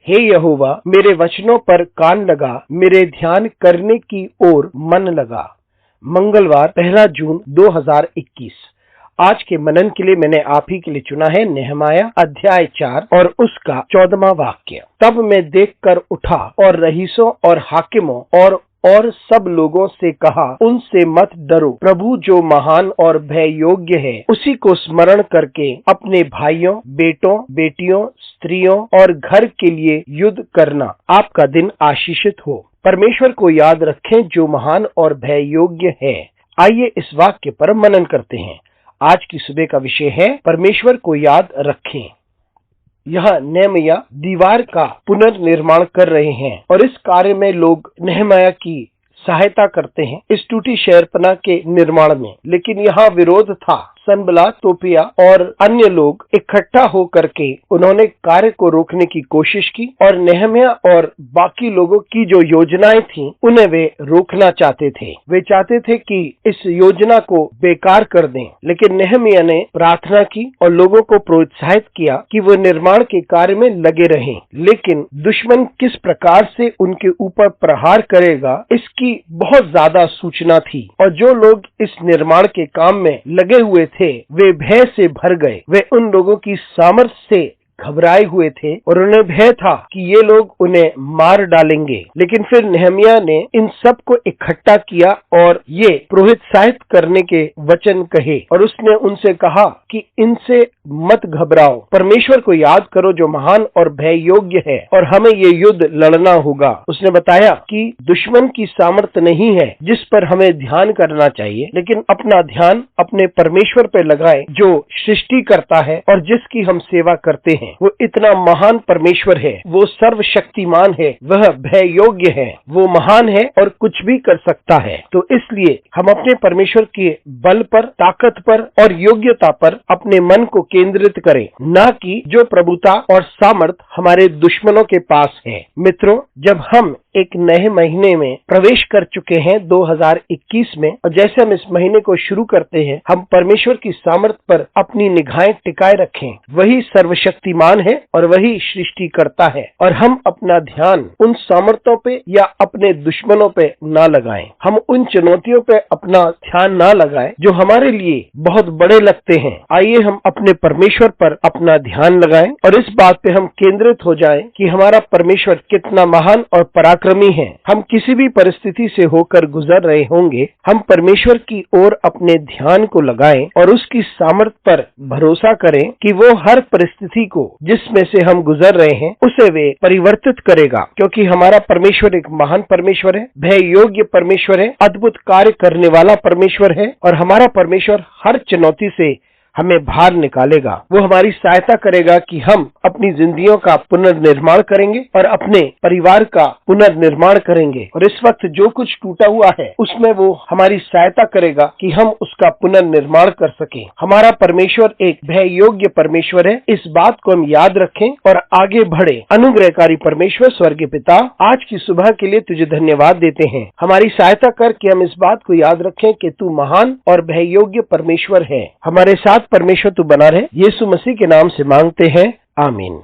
हे यहोवा, मेरे वचनों पर कान लगा, मेरे ध्यान करने की ओर मन लगा। मंगलवार 1 जून 2021। आज के मनन के लिए मैंने आप ही के लिए चुना है नेहमाया अध्याय 4 और उसका 14वां वाक्य। तब मैं देखकर उठा और रईसों और हाकिमों और सब लोगों से कहा, उनसे मत डरो। प्रभु जो महान और भय योग्य है, उसी को स्मरण करके अपने भाइयों, बेटों, बेटियों, स्त्रियों और घर के लिए युद्ध करना। आपका दिन आशीषित हो। परमेश्वर को याद रखें जो महान और भय योग्य है। आइए इस वाक्य पर मनन करते हैं। आज की सुबह का विषय है परमेश्वर को याद रखें। यह नेहमिया दीवार का पुनर्निर्माण कर रहे हैं और इस कार्य में लोग नेहमिया की सहायता करते हैं इस टूटी शहरपनाह के निर्माण में। लेकिन यहाँ विरोध था। सनबलात, तोबिया और अन्य लोग इकट्ठा होकर के उन्होंने कार्य को रोकने की कोशिश की और नेहमिया और बाकी लोगों की जो योजनाएं थीं उन्हें वे रोकना चाहते थे। वे चाहते थे कि इस योजना को बेकार कर दें। लेकिन नेहमिया ने प्रार्थना की और लोगों को प्रोत्साहित किया कि वो निर्माण के कार्य में लगे रहें। लेकिन दुश्मन किस प्रकार से उनके ऊपर प्रहार करेगा, इसकी बहुत ज्यादा सूचना थी और जो लोग इस निर्माण के काम में लगे हुए थे वे भय से भर गए। वे उन लोगों की सामर्थ्य से घबराए हुए थे और उन्हें भय था कि ये लोग उन्हें मार डालेंगे। लेकिन फिर नेहमिया ने इन सब को इकट्ठा किया और ये प्रोत्साहित करने के वचन कहे और उसने उनसे कहा कि इनसे मत घबराओ, परमेश्वर को याद करो जो महान और भय योग्य है और हमें ये युद्ध लड़ना होगा। उसने बताया कि दुश्मन की सामर्थ्य नहीं है जिस पर हमें ध्यान करना चाहिए, लेकिन अपना ध्यान अपने परमेश्वर पर लगाएं जो सृष्टि करता है और जिसकी हम सेवा करते हैं। वो इतना महान परमेश्वर है, वो सर्वशक्तिमान है, वह भय योग्य है, वो महान है और कुछ भी कर सकता है। तो इसलिए हम अपने परमेश्वर के बल पर, ताकत पर और योग्यता पर अपने मन को केंद्रित करें, न कि जो प्रभुता और सामर्थ हमारे दुश्मनों के पास है। मित्रों, जब हम एक नए महीने में प्रवेश कर चुके हैं 2021 में, और जैसे हम इस महीने को शुरू करते हैं, हम परमेश्वर की सामर्थ पर अपनी निगाहें टिकाए रखें। वही सर्वशक्तिमान है और वही सृष्टि करता है और हम अपना ध्यान उन सामर्थ्यों पे या अपने दुश्मनों पे ना लगाएं। हम उन चुनौतियों पे अपना ध्यान ना लगाएं जो हमारे लिए बहुत बड़े लगते हैं। आइए हम अपने परमेश्वर पर अपना ध्यान लगाएं और इस बात पे हम केंद्रित हो जाएं कि हमारा परमेश्वर कितना महान और पराक्रमी है। हम किसी भी परिस्थिति से होकर गुजर रहे होंगे, हम परमेश्वर की ओर अपने ध्यान को लगाएं और उसकी सामर्थ पर भरोसा करें कि वो हर परिस्थिति को जिसमें से हम गुजर रहे हैं उसे वे परिवर्तित करेगा, क्योंकि हमारा परमेश्वर एक महान परमेश्वर है, भय योग्य परमेश्वर है, अद्भुत कार्य करने वाला परमेश्वर है और हमारा परमेश्वर हर चुनौती से हमें बाहर निकालेगा। वो हमारी सहायता करेगा कि हम अपनी जिंदगियों का पुनर्निर्माण करेंगे और अपने परिवार का पुनर्निर्माण करेंगे और इस वक्त जो कुछ टूटा हुआ है उसमें वो हमारी सहायता करेगा कि हम उसका पुनर्निर्माण कर सकें। हमारा परमेश्वर एक भय योग्य परमेश्वर है। इस बात को हम याद रखें और आगे बढ़े। अनुग्रहकारी परमेश्वर स्वर्गीय पिता, आज की सुबह के लिए तुझे धन्यवाद देते हैं। हमारी सहायता कर कि हम इस बात को याद रखें कि तू महान और भय योग्य परमेश्वर है। हमारे साथ परमेश्वर तू बना रहे। यीशु मसीह के नाम से मांगते हैं, आमीन।